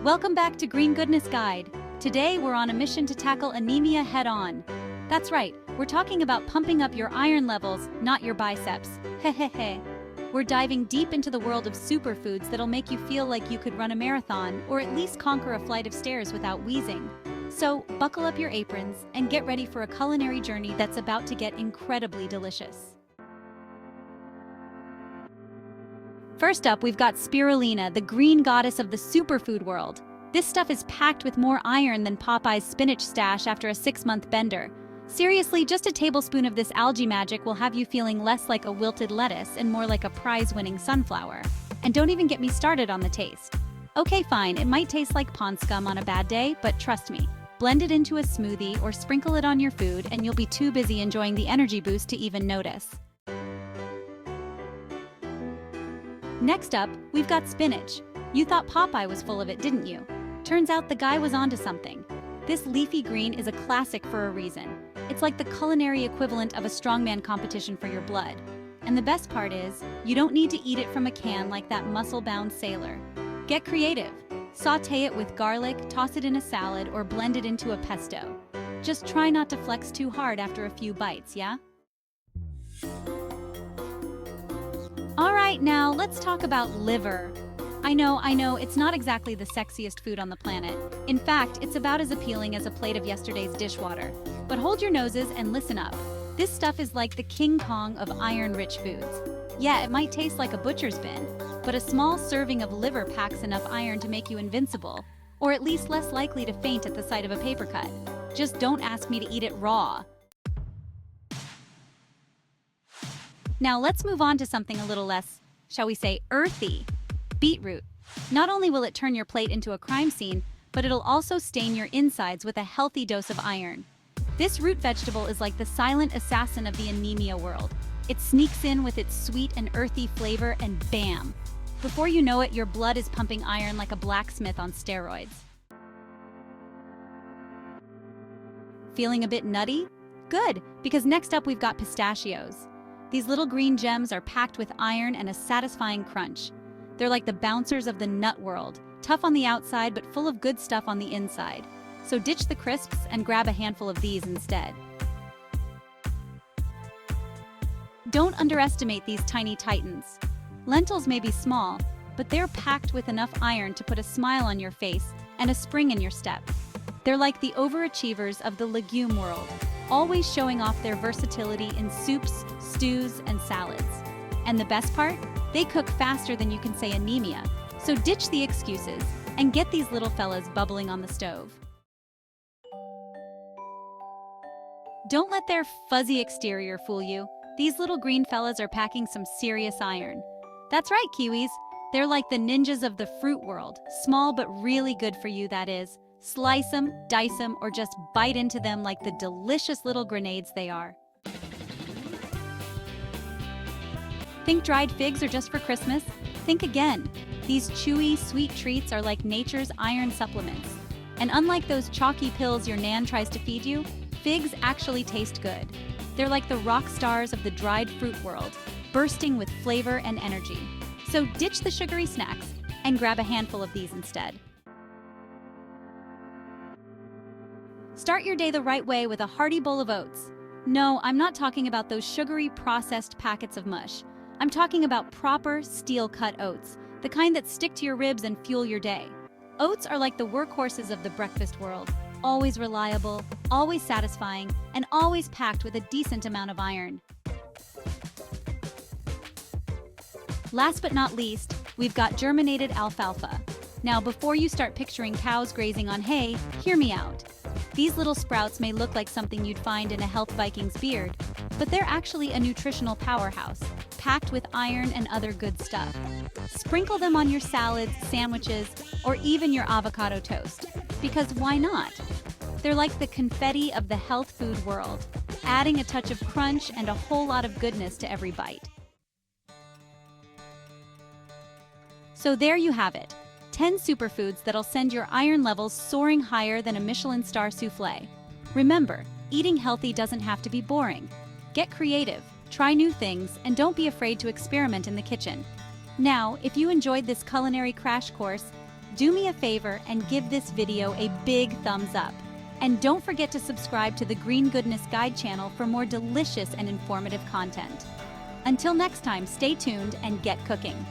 Welcome back to Green Goodness Guide. Today we're on a mission to tackle anemia head-on. That's right, we're talking about pumping up your iron levels, not your biceps. Hehehe. We're diving deep into the world of superfoods that'll make you feel like you could run a marathon or at least conquer a flight of stairs without wheezing. So, buckle up your aprons and get ready for a culinary journey that's about to get incredibly delicious. First up, we've got spirulina, the green goddess of the superfood world. This stuff is packed with more iron than Popeye's spinach stash after a 6-month bender. Seriously, just a tablespoon of this algae magic will have you feeling less like a wilted lettuce and more like a prize-winning sunflower. And don't even get me started on the taste. Okay, fine, it might taste like pond scum on a bad day, but trust me, blend it into a smoothie or sprinkle it on your food and you'll be too busy enjoying the energy boost to even notice. Next up, we've got spinach. You thought Popeye was full of it, didn't you? Turns out the guy was onto something. This leafy green is a classic for a reason. It's like the culinary equivalent of a strongman competition for your blood. And the best part is, you don't need to eat it from a can like that muscle-bound sailor. Get creative. Sauté it with garlic, toss it in a salad, or blend it into a pesto. Just try not to flex too hard after a few bites, yeah? Alright, now let's talk about liver. I know, it's not exactly the sexiest food on the planet. In fact, it's about as appealing as a plate of yesterday's dishwater. But hold your noses and listen up. This stuff is like the King Kong of iron-rich foods. Yeah, it might taste like a butcher's bin, but a small serving of liver packs enough iron to make you invincible, or at least less likely to faint at the sight of a paper cut. Just don't ask me to eat it raw. Now let's move on to something a little less, shall we say, earthy. Beetroot. Not only will it turn your plate into a crime scene, but it'll also stain your insides with a healthy dose of iron. This root vegetable is like the silent assassin of the anemia world. It sneaks in with its sweet and earthy flavor and bam! Before you know it, your blood is pumping iron like a blacksmith on steroids. Feeling a bit nutty? Good, because next up we've got pistachios. These little green gems are packed with iron and a satisfying crunch. They're like the bouncers of the nut world, tough on the outside but full of good stuff on the inside. So ditch the crisps and grab a handful of these instead. Don't underestimate these tiny titans. Lentils may be small, but they're packed with enough iron to put a smile on your face and a spring in your step. They're like the overachievers of the legume world, always showing off their versatility in soups, stews, and salads. And the best part? They cook faster than you can say anemia, so ditch the excuses and get these little fellas bubbling on the stove. Don't let their fuzzy exterior fool you. These little green fellas are packing some serious iron. That's right, Kiwis. They're like the ninjas of the fruit world, small but really good for you, that is. Slice them, dice them, or just bite into them like the delicious little grenades they are. Think dried figs are just for Christmas? Think again. These chewy, sweet treats are like nature's iron supplements. And unlike those chalky pills your nan tries to feed you, figs actually taste good. They're like the rock stars of the dried fruit world, bursting with flavor and energy. So ditch the sugary snacks and grab a handful of these instead. Start your day the right way with a hearty bowl of oats. No, I'm not talking about those sugary processed packets of mush. I'm talking about proper steel-cut oats, the kind that stick to your ribs and fuel your day. Oats are like the workhorses of the breakfast world, always reliable, always satisfying, and always packed with a decent amount of iron. Last but not least, we've got germinated alfalfa. Now, before you start picturing cows grazing on hay, hear me out. These little sprouts may look like something you'd find in a health Viking's beard, but they're actually a nutritional powerhouse, packed with iron and other good stuff. Sprinkle them on your salads, sandwiches, or even your avocado toast. Because why not? They're like the confetti of the health food world, adding a touch of crunch and a whole lot of goodness to every bite. So there you have it. 10 superfoods that'll send your iron levels soaring higher than a Michelin star souffle. Remember, eating healthy doesn't have to be boring. Get creative, try new things, and don't be afraid to experiment in the kitchen. Now, if you enjoyed this culinary crash course, do me a favor and give this video a big thumbs up. And don't forget to subscribe to the Green Goodness Guide channel for more delicious and informative content. Until next time, stay tuned and get cooking.